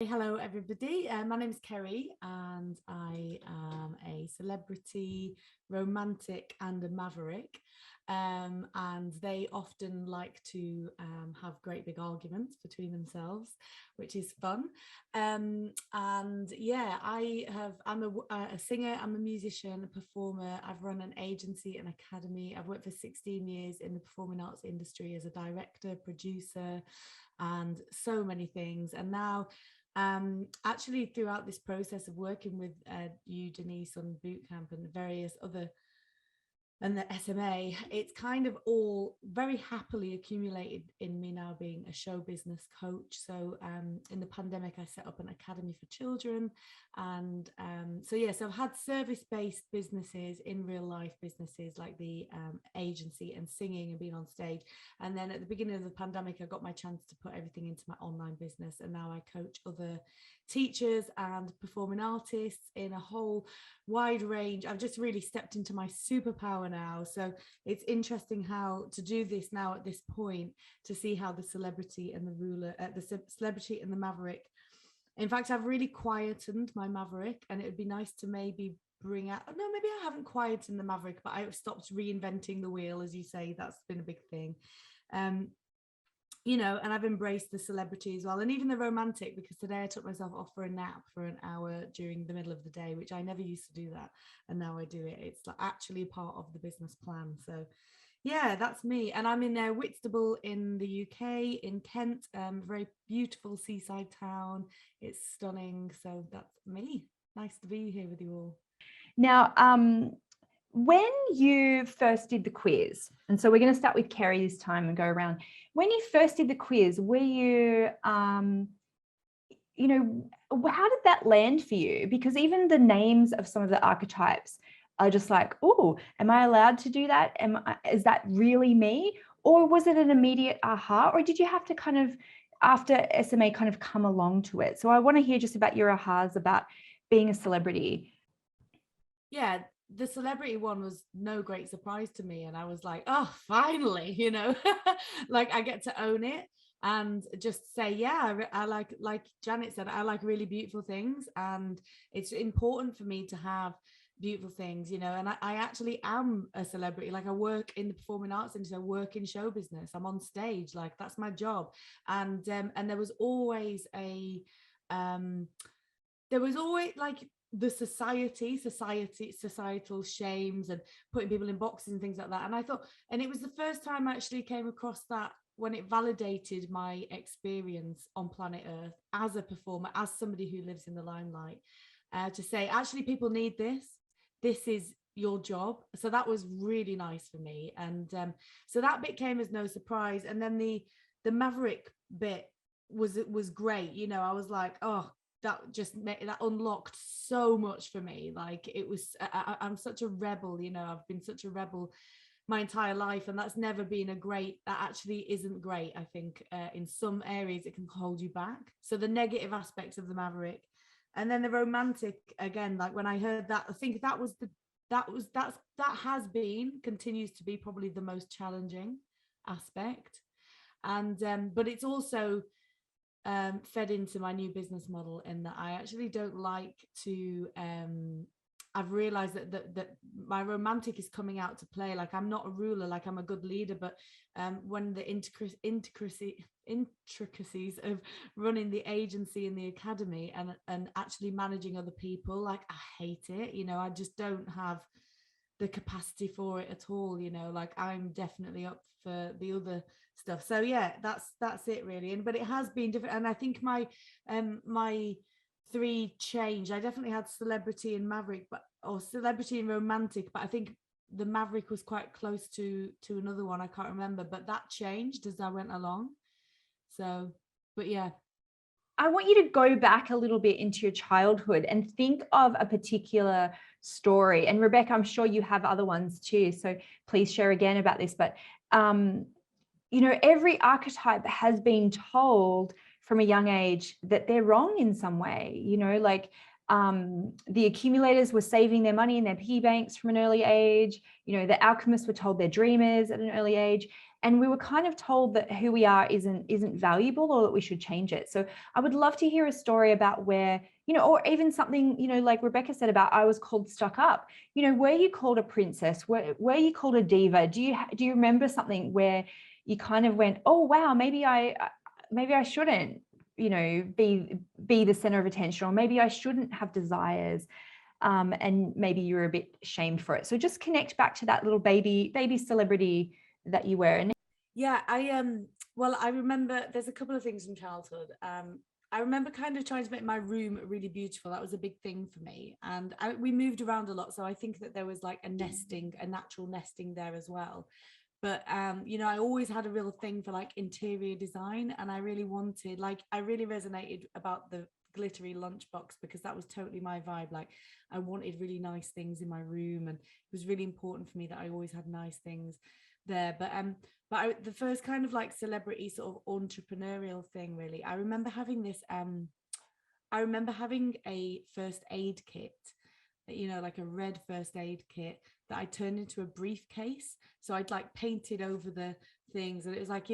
Hello everybody, my name is Kerry and I am a celebrity, romantic and a maverick, and they often like to have great big arguments between themselves, which is fun. And yeah, I'm a singer, I'm a musician, a performer. I've run an agency, an academy. I've worked for 16 years in the performing arts industry as a director, producer, and so many things. And now actually throughout this process of working with you, Denise, on bootcamp and various other and the SMA, it's kind of all very happily accumulated in me now being a show business coach. So in the pandemic, I set up an academy for children. And so I've had service-based businesses, in real life businesses like the agency and singing and being on stage. And then at the beginning of the pandemic, I got my chance to put everything into my online business. And now I coach other teachers and performing artists in a whole wide range. I've just really stepped into my superpower now. So it's interesting how to do this now at this point, to see how the celebrity and the ruler, the celebrity and the maverick. In fact, I've really quietened my maverick, and it would be nice to maybe bring out, no, maybe I haven't quietened the maverick, but I've stopped reinventing the wheel, as you say. That's been a big thing. And I've embraced the celebrity as well, and even the romantic, because today I took myself off for a nap for an hour during the middle of the day, which I never used to do that, and now I do it. It's like actually part of the business plan. So yeah, that's me. And I'm in Whitstable in the UK, in Kent, very beautiful seaside town. It's stunning. So that's me. Nice to be here with you all. Now, when you first did the quiz, and so we're going to start with Kerry this time and go around. When you first did the quiz, were you, how did that land for you? Because even the names of some of the archetypes are just like, oh, am I allowed to do that? Is that really me? Or was it an immediate aha? Or did you have to kind of, after SMA, kind of come along to it? So I want to hear just about your ahas about being a celebrity. Yeah, the celebrity one was no great surprise to me. And I was like, oh, finally, like I get to own it and just say, yeah, I like Janet said, I like really beautiful things. And it's important for me to have beautiful things, and I actually am a celebrity. Like I work in the performing arts industry, I work in show business, I'm on stage, like that's my job. And there was always like the societal shames and putting people in boxes and things like that. And I thought, and it was the first time I actually came across that, when it validated my experience on planet Earth as a performer, as somebody who lives in the limelight, to say, actually, people need this. This is your job. So that was really nice for me. And so that bit came as no surprise. And then the maverick bit was great. I was like, oh, that unlocked so much for me. Like it was, I'm such a rebel, I've been such a rebel my entire life, and that's never been that actually isn't great. I think in some areas it can hold you back. So the negative aspects of the maverick, and then the romantic, again, like when I heard that, I think continues to be probably the most challenging aspect. And but it's also fed into my new business model, in that I actually don't like to I've realized that my romantic is coming out to play. Like I'm not a ruler, like I'm a good leader, but when the intricacies of running the agency and the academy and actually managing other people, like I hate it. I just don't have the capacity for it at all. Like I'm definitely up for the other stuff. So yeah, that's it really. But it has been different, and I think my three changed. I definitely had celebrity and maverick, or celebrity and romantic, but I think the maverick was quite close to another one. I can't remember, but that changed as I went along. So, but yeah. I want you to go back a little bit into your childhood and think of a particular story. And Rebecca, I'm sure you have other ones too, so please share again about this. But every archetype has been told from a young age that they're wrong in some way. the accumulators were saving their money in their piggy banks from an early age. The alchemists were told they're dreamers at an early age. And we were kind of told that who we are isn't valuable, or that we should change it. So I would love to hear a story about where, or even something, like Rebecca said about, I was called stuck up. Were you called a princess? Were you called a diva? Do you remember something where you kind of went, oh wow, maybe I shouldn't, be the center of attention, or maybe I shouldn't have desires, and maybe you're a bit shamed for it. So just connect back to that little baby celebrity that you were. And yeah, I remember there's a couple of things from childhood. I remember kind of trying to make my room really beautiful. That was a big thing for me. And we moved around a lot. So I think that there was like a natural nesting there as well. But, I always had a real thing for like interior design. And I really resonated about the glittery lunchbox, because that was totally my vibe. Like, I wanted really nice things in my room. And it was really important for me that I always had nice things there. But the first kind of like celebrity sort of entrepreneurial thing, really, I remember having a first aid kit, like a red first aid kit that I turned into a briefcase. So I'd like painted over the things, and it was like,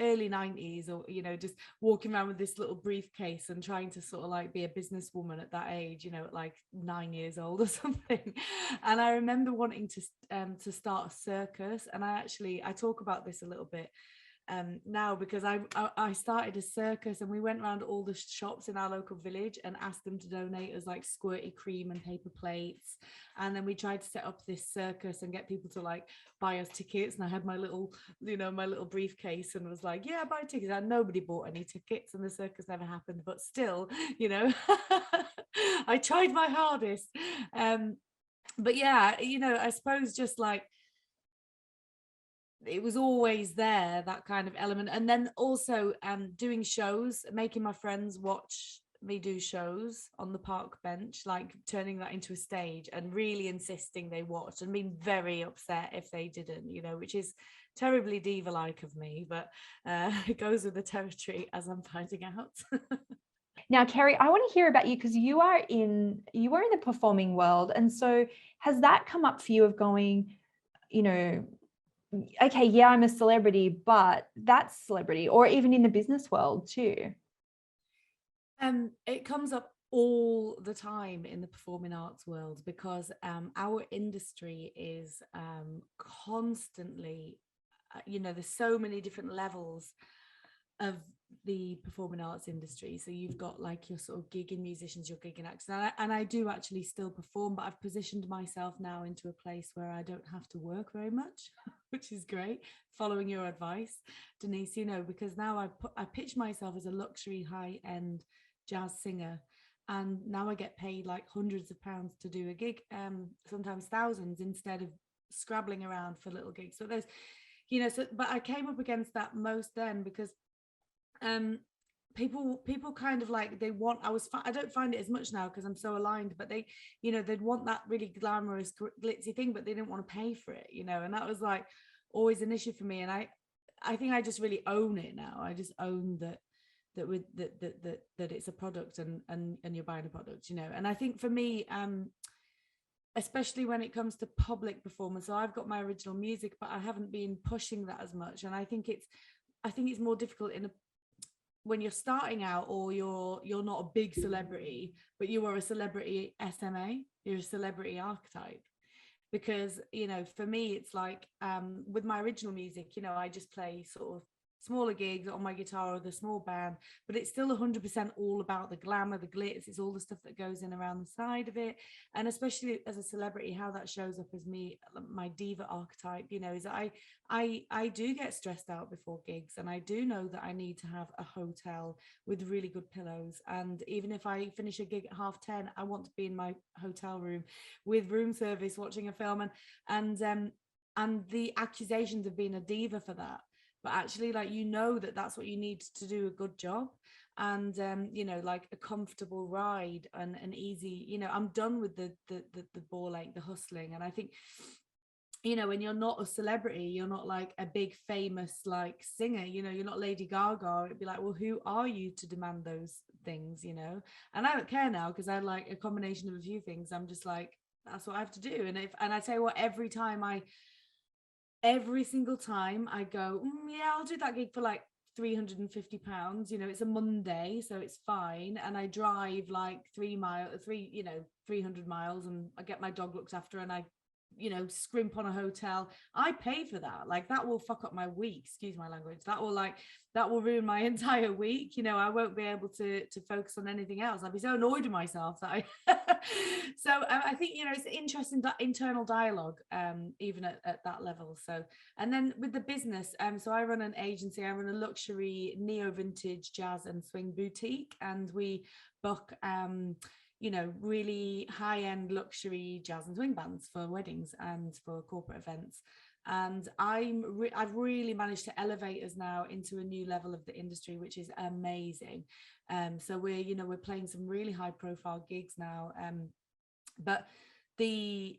early 90s, or just walking around with this little briefcase and trying to sort of like be a businesswoman at that age, at like 9 years old or something. And I remember wanting to start a circus, and I talk about this a little bit now, because I started a circus, and we went around all the shops in our local village and asked them to donate us like squirty cream and paper plates. And then we tried to set up this circus and get people to like buy us tickets. And I had my little briefcase and was like, yeah, buy tickets. And nobody bought any tickets, and the circus never happened. But still, I tried my hardest. But yeah, I suppose just like, it was always there, that kind of element. And then also doing shows, making my friends watch me do shows on the park bench, like turning that into a stage and really insisting they watched, and being very upset if they didn't, which is terribly diva-like of me, but it goes with the territory, as I'm finding out. Now, Kerry, I want to hear about you, because you were in the performing world. And so has that come up for you of going, okay, yeah, I'm a celebrity, but that's celebrity, or even in the business world too? It comes up all the time in the performing arts world, because our industry is constantly, there's so many different levels of the performing arts industry. So you've got like your sort of gigging musicians, your gigging actors, and I do actually still perform, but I've positioned myself now into a place where I don't have to work very much, which is great, following your advice, Denise, because now I pitch myself as a luxury high-end jazz singer, and now I get paid like hundreds of pounds to do a gig, sometimes thousands, instead of scrabbling around for little gigs. So there's, but I came up against that most then, because people kind of like, I don't find it as much now because I'm so aligned, but they'd want that really glamorous glitzy thing, but they didn't want to pay for it, and that was like always an issue for me. And I think I just really own it now. I just own that it's a product, and you're buying a product, and I think for me, especially when it comes to public performance, so I've got my original music, but I haven't been pushing that as much. And I think it's more difficult when you're starting out, or you're not a big celebrity, but you are a celebrity SMA, you're a celebrity archetype. Because for me, it's like with my original music, I just play sort of smaller gigs on my guitar or the small band, but it's still 100% all about the glamour, the glitz. It's all the stuff that goes in around the side of it. And especially as a celebrity, how that shows up as me, my diva archetype, is I do get stressed out before gigs, and I do know that I need to have a hotel with really good pillows. And even if I finish a gig at 10:30, I want to be in my hotel room with room service, watching a film, and the accusations of being a diva for that. But actually, like, that's what you need to do a good job. And like a comfortable ride and an easy, I'm done with the ball ache, the hustling. And I think you know, when you're not a celebrity, you're not like a big famous like singer, you know, you're not Lady Gaga. It'd be like, well, who are you to demand those things, you know? And I don't care now, because I like a combination of a few things. I'm just like, that's what I have to do. And I tell you what, every single time I go, yeah, I'll do that gig for like £350, you know, it's a Monday, so it's fine. And I drive like 300 miles, and I get my dog looked after, and I, you know, scrimp on a hotel. I pay for that. Like, that will fuck up my week, excuse my language. That will ruin my entire week. You know, I won't be able to focus on anything else. I'll be so annoyed with myself that I so I think, you know, it's interesting, that internal dialogue, even at that level. So, and then with the business, so I run an agency. I run a luxury neo vintage jazz and swing boutique, and we book you know, really high-end luxury jazz and swing bands for weddings and for corporate events. And I've really managed to elevate us now into a new level of the industry, which is amazing. So we're playing some really high-profile gigs now. But the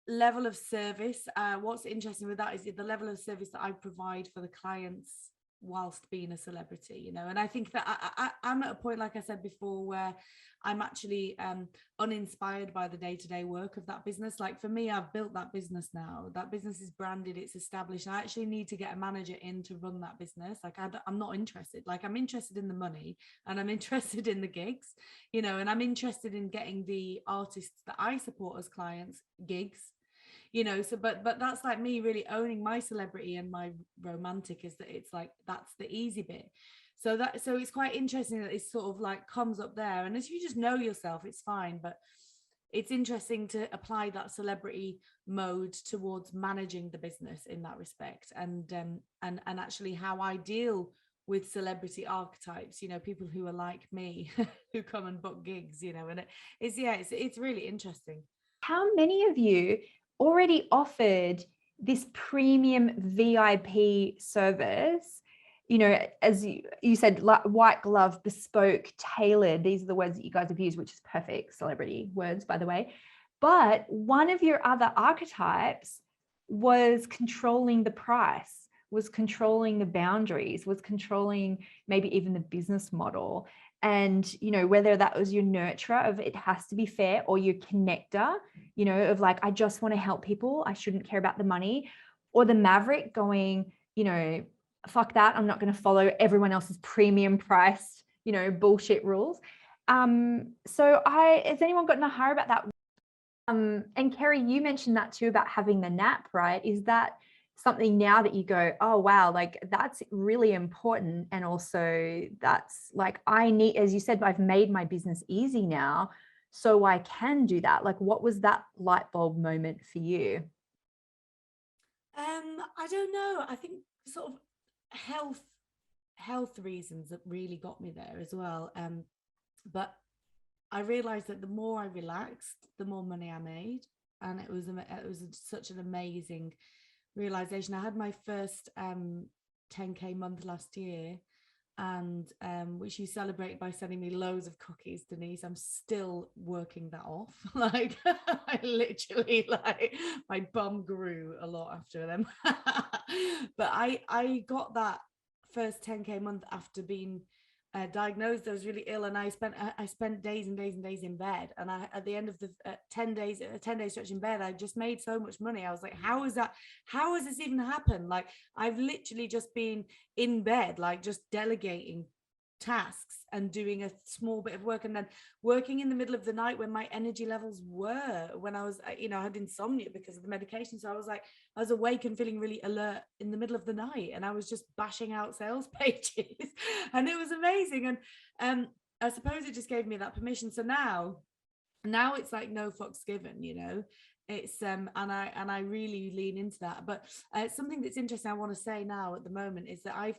level of service, what's interesting with that is the level of service that I provide for the clients whilst being a celebrity, you know. And I think that I'm at a point, like I said before, where I'm actually uninspired by the day-to-day work of that business. Like, for me, I've built that business now. That business is branded, it's established. I actually need to get a manager in to run that business. Like, I'm not interested. Like, I'm interested in the money, and I'm interested in the gigs, you know, and I'm interested in getting the artists that I support as clients gigs, you know. So but that's like me really owning my celebrity and my romantic, is that it's like, that's the easy bit. So it's quite interesting that it sort of like comes up there, and as you just know yourself, it's fine. But it's interesting to apply that celebrity mode towards managing the business in that respect, and actually how I deal with celebrity archetypes, you know, people who are like me who come and book gigs, you know. And it's really interesting. How many of you already offered this premium VIP service? You know, as you said, white glove, bespoke, tailored. These are the words that you guys have used, which is perfect celebrity words, by the way. But one of your other archetypes was controlling the price, was controlling the boundaries, was controlling maybe even the business model. And, you know, whether that was your nurturer of it has to be fair, or your connector, you know, of like, I just want to help people, I shouldn't care about the money, or the maverick going, you know, fuck that, I'm not going to follow everyone else's premium priced, you know, bullshit rules. So has anyone gotten a hire about that? And Kerry, you mentioned that too, about having the nap, right? Is that something now that you go, oh wow, like that's really important? And also that's like, I need, as you said, I've made my business easy now, so I can do that. Like, what was that light bulb moment for you? I don't know. I think sort of health reasons that really got me there as well. But I realized that the more I relaxed, the more money I made, and it was such an amazing realization. I had my first 10K month last year, and which you celebrated by sending me loads of cookies, Denise. I'm still working that off. Like, I literally, like, my bum grew a lot after them. But I got that first 10K month after being diagnosed. I was really ill, and I spent days and days and days in bed. And at the end of the 10 day stretch in bed, I just made so much money. I was like, how is that? How has this even happened? Like, I've literally just been in bed, like just delegating tasks and doing a small bit of work, and then working in the middle of the night when my energy levels were, when I was, you know, I had insomnia because of the medication. So I was like, I was awake and feeling really alert in the middle of the night, and I was just bashing out sales pages and it was amazing. And I suppose it just gave me that permission. So now it's like no fucks given, you know. It's and I really lean into that. But something that's interesting I want to say now at the moment is that I've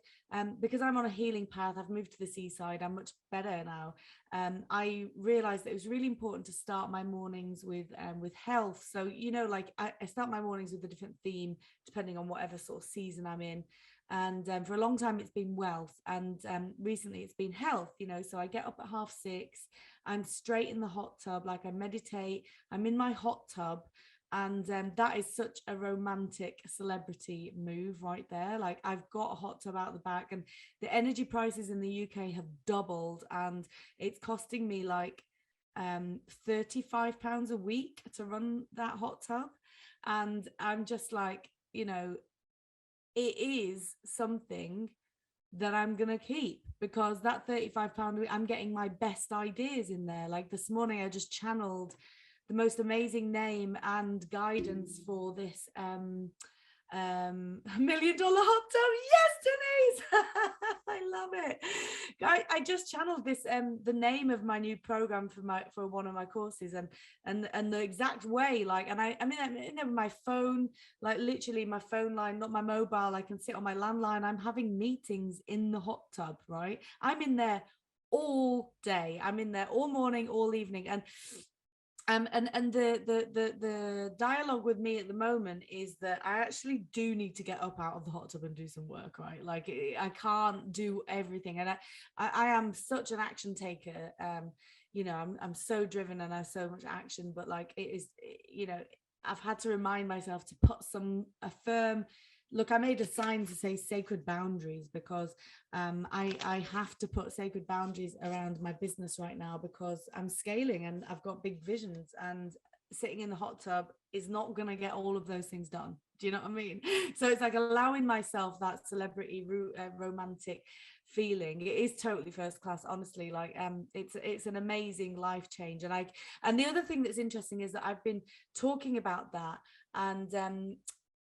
because I'm on a healing path, I've moved to the seaside, I'm much better now. I realized that it was really important to start my mornings with health. So, you know, like I start my mornings with a different theme depending on whatever sort of season I'm in. And for a long time it's been wealth, and recently it's been health, you know. So I get up at 6:30, I'm straight in the hot tub, like I meditate, I'm in my hot tub, And that is such a romantic celebrity move right there. Like, I've got a hot tub out the back, and the energy prices in the UK have doubled, and it's costing me like £35 a week to run that hot tub. And I'm just like, you know, it is something that I'm gonna keep, because that £35, I'm getting my best ideas in there. Like this morning I just channeled the most amazing name and guidance for this $1 million hot tub. Yes, Denise. I love it. I just channeled this the name of my new program for one of my courses, and the exact way, like, and I mean, I'm in there with my phone, like literally my phone line, not my mobile. I can sit on my landline. I'm having meetings in the hot tub, right? I'm in there all day. I'm in there all morning, all evening. And the dialogue with me at the moment is that I actually do need to get up out of the hot tub and do some work, right? Like, I can't do everything, and I am such an action taker. You know, I'm so driven and I have so much action, but like, it is, you know, I've had to remind myself to put a firm look. I made a sign to say sacred boundaries, because I have to put sacred boundaries around my business right now, because I'm scaling and I've got big visions, and sitting in the hot tub is not going to get all of those things done. Do you know what I mean? So it's like allowing myself that celebrity romantic feeling. It is totally first class, honestly. Like, it's an amazing life change. And the other thing that's interesting is that I've been talking about that, and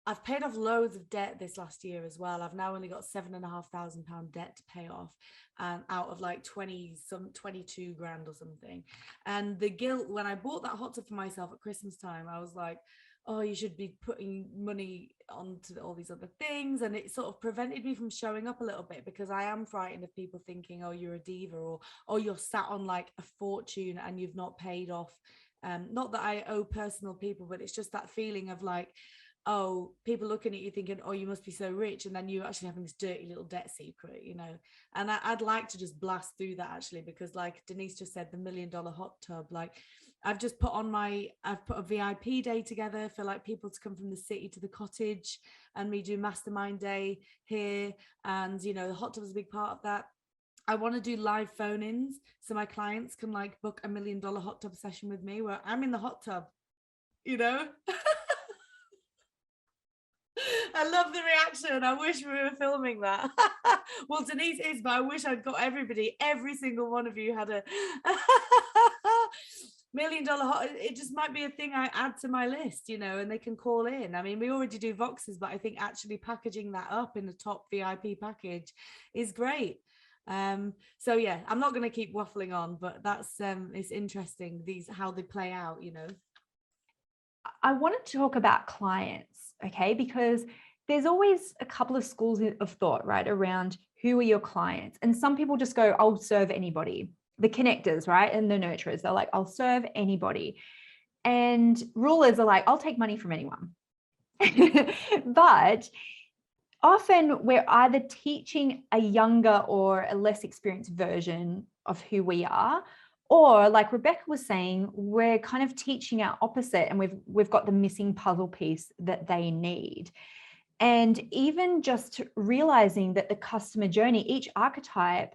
I've paid off loads of debt this last year as well. I've now only got £7,500 debt to pay off, out of like 22 grand or something. And the guilt, when I bought that hot tub for myself at Christmas time, I was like, oh, you should be putting money onto all these other things. And it sort of prevented me from showing up a little bit, because I am frightened of people thinking, oh, you're a diva, or oh, you're sat on like a fortune and you've not paid off. Not that I owe personal people, but it's just that feeling of like, oh, people looking at you thinking, oh, you must be so rich, and then you actually having this dirty little debt secret, you know. And I'd like to just blast through that, actually, because like Denise just said, the $1 million hot tub, like, I've put a VIP day together for like people to come from the city to the cottage, and we do mastermind day here, and you know, the hot tub is a big part of that. I want to do live phone-ins, so my clients can like book $1 million hot tub session with me, where I'm in the hot tub, you know. I love the reaction. I wish we were filming that. Well, Denise is, but I wish I'd got every single one of you had a $1 million hot. It just might be a thing I add to my list, you know, and they can call in. I mean, we already do Voxes, but I think actually packaging that up in the top VIP package is great. So yeah, I'm not going to keep waffling on, but that's it's interesting, how they play out, you know. I want to talk about clients, okay? Because there's always a couple of schools of thought, right, around who are your clients. And some people just go, I'll serve anybody. The connectors, right? And the nurturers, they're like, I'll serve anybody. And rulers are like, I'll take money from anyone. But often we're either teaching a younger or a less experienced version of who we are, or like Rebecca was saying, we're kind of teaching our opposite, and we've got the missing puzzle piece that they need. And even just realizing that the customer journey, each archetype,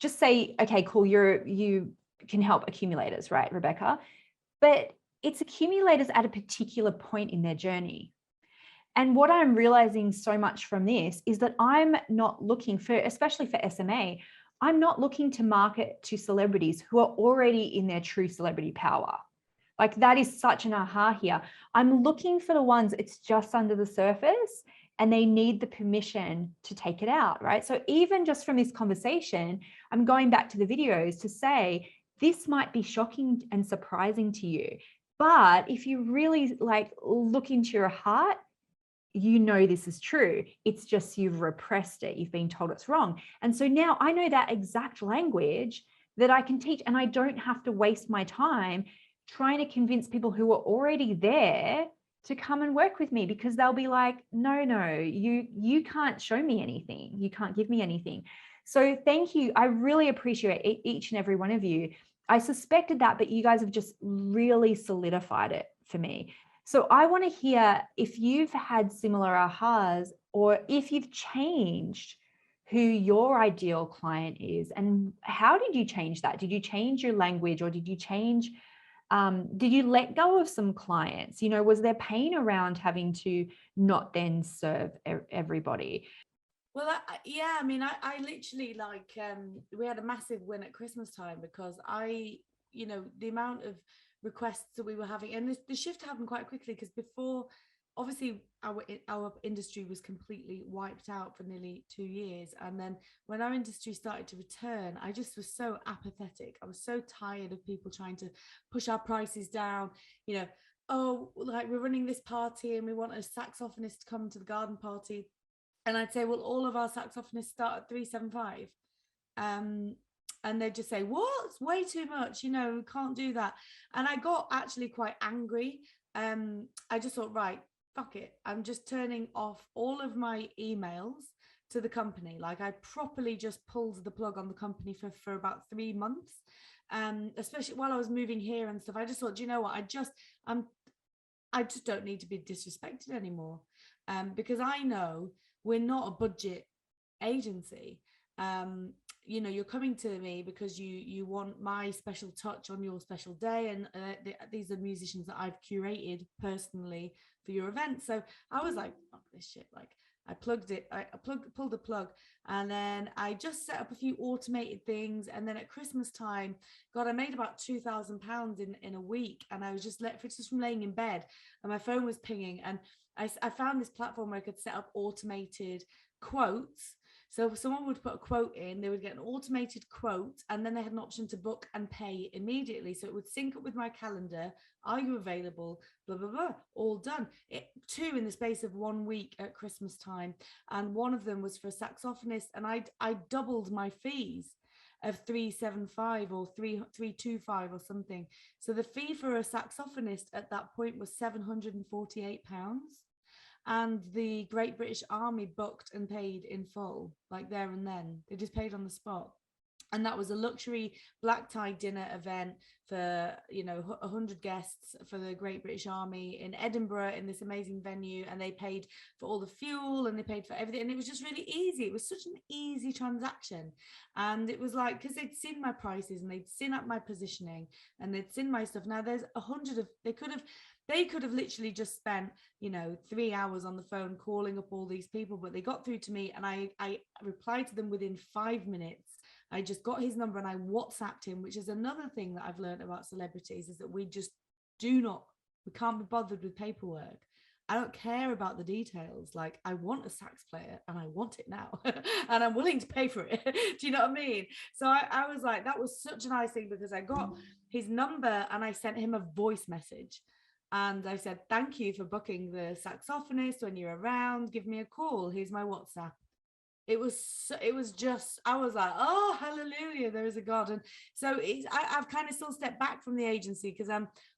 just say, okay, cool, you can help accumulators, right, Rebecca? But it's accumulators at a particular point in their journey. And what I'm realizing so much from this is that I'm not looking for, especially for SMA, I'm not looking to market to celebrities who are already in their true celebrity power. Like, that is such an aha here. I'm looking for the ones it's just under the surface and they need the permission to take it out, right? So even just from this conversation, I'm going back to the videos to say, this might be shocking and surprising to you, but if you really like look into your heart, you know this is true. It's just you've repressed it. You've been told it's wrong. And so now I know that exact language that I can teach, and I don't have to waste my time trying to convince people who are already there to come and work with me, because they'll be like, no, you can't show me anything. You can't give me anything. So thank you. I really appreciate each and every one of you. I suspected that, but you guys have just really solidified it for me. So I want to hear if you've had similar ahas, or if you've changed who your ideal client is, and how did you change that? Did you change your language, or did you change, did you let go of some clients? Was there pain around having to not then serve everybody? Well, yeah, I mean, I literally we had a massive win at Christmas time because the amount of requests that we were having, and the shift happened quite quickly because before, obviously, our industry was completely wiped out for nearly 2 years, and then when our industry started to return, I just was so apathetic. I was so tired of people trying to push our prices down. Oh, like we're running this party and we want a saxophonist to come to the garden party. And I'd say, well, all of our saxophonists start at 375. And they'd just say, what? It's way too much. We can't do that. And I got actually quite angry. I just thought, right, fuck it. I'm just turning off all of my emails to the company. Like, I properly just pulled the plug on the company for about 3 months. Especially while I was moving here and stuff. I just thought, do you know what? I just don't need to be disrespected anymore. Because I know we're not a budget agency. You're coming to me because you want my special touch on your special day, and these are musicians that I've curated personally for your event. So I was like, fuck this shit. Like, I pulled the plug, and then I just set up a few automated things. And then at Christmas time, God, I made about £2,000 in a week, and I was just from laying in bed, and my phone was pinging, and I found this platform where I could set up automated quotes. So if someone would put a quote in, they would get an automated quote, and then they had an option to book and pay immediately. So it would sync up with my calendar. Are you available? Blah, blah, blah. All done. 2 in the space of 1 week at Christmas time. And one of them was for a saxophonist. And I doubled my fees of 375 or 325 or something. So the fee for a saxophonist at that point was £748. And the Great British Army booked and paid in full, like there and then. They just paid on the spot. And that was a luxury black tie dinner event for 100 guests for the Great British Army in Edinburgh, in this amazing venue. And they paid for all the fuel, and they paid for everything, and it was just really easy. It was such an easy transaction. And it was like, because they'd seen my prices and they'd seen up my positioning and they'd seen my stuff. Now there's 100 of, they could have literally just spent 3 hours on the phone calling up all these people, but they got through to me, and I replied to them within 5 minutes. I just got his number and I WhatsApped him, which is another thing that I've learned about celebrities, is that we can't be bothered with paperwork. I don't care about the details. Like, I want a sax player and I want it now and I'm willing to pay for it. Do you know what I mean? So I was like, that was such a nice thing, because I got his number and I sent him a voice message. And I said, thank you for booking the saxophonist. When you're around, give me a call. Here's my WhatsApp. It was just, I was like, oh, hallelujah, there is a God. And so I've kind of still stepped back from the agency, because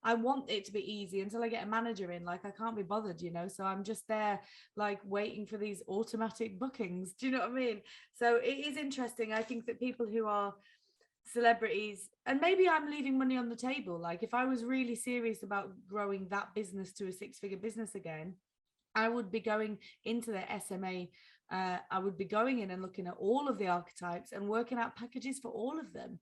I want it to be easy until I get a manager in. Like, I can't be bothered, so I'm just there, like, waiting for these automatic bookings. Do you know what I mean? So it is interesting. I think that people who are celebrities, and maybe I'm leaving money on the table. Like, if I was really serious about growing that business to a 6-figure business again, I would be going into the SMA. I would be going in and looking at all of the archetypes and working out packages for all of them.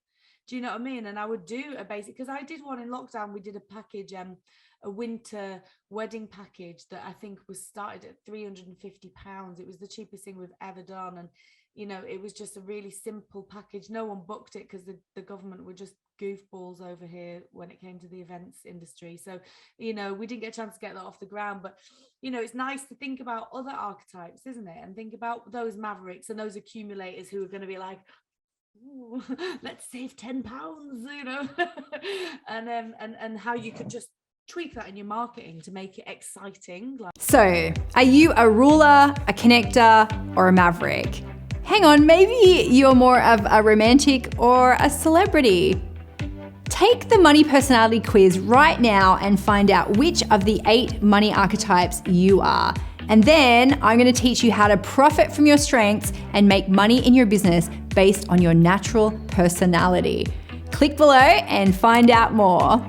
Do you know what I mean? And I would do a basic, because I did one in lockdown. We did a package, a winter wedding package that I think was started at £350. It was the cheapest thing we've ever done. And it was just a really simple package. No one booked it because the government were just goofballs over here when it came to the events industry. So, we didn't get a chance to get that off the ground. But, it's nice to think about other archetypes, isn't it? And think about those mavericks and those accumulators who are going to be like, ooh, let's save £10, and how you could just tweak that in your marketing to make it exciting. So, are you a ruler, a connector, or a maverick? Hang on, maybe you're more of a romantic or a celebrity. Take the money personality quiz right now and find out which of the 8 money archetypes you are. And then I'm going to teach you how to profit from your strengths and make money in your business based on your natural personality. Click below and find out more.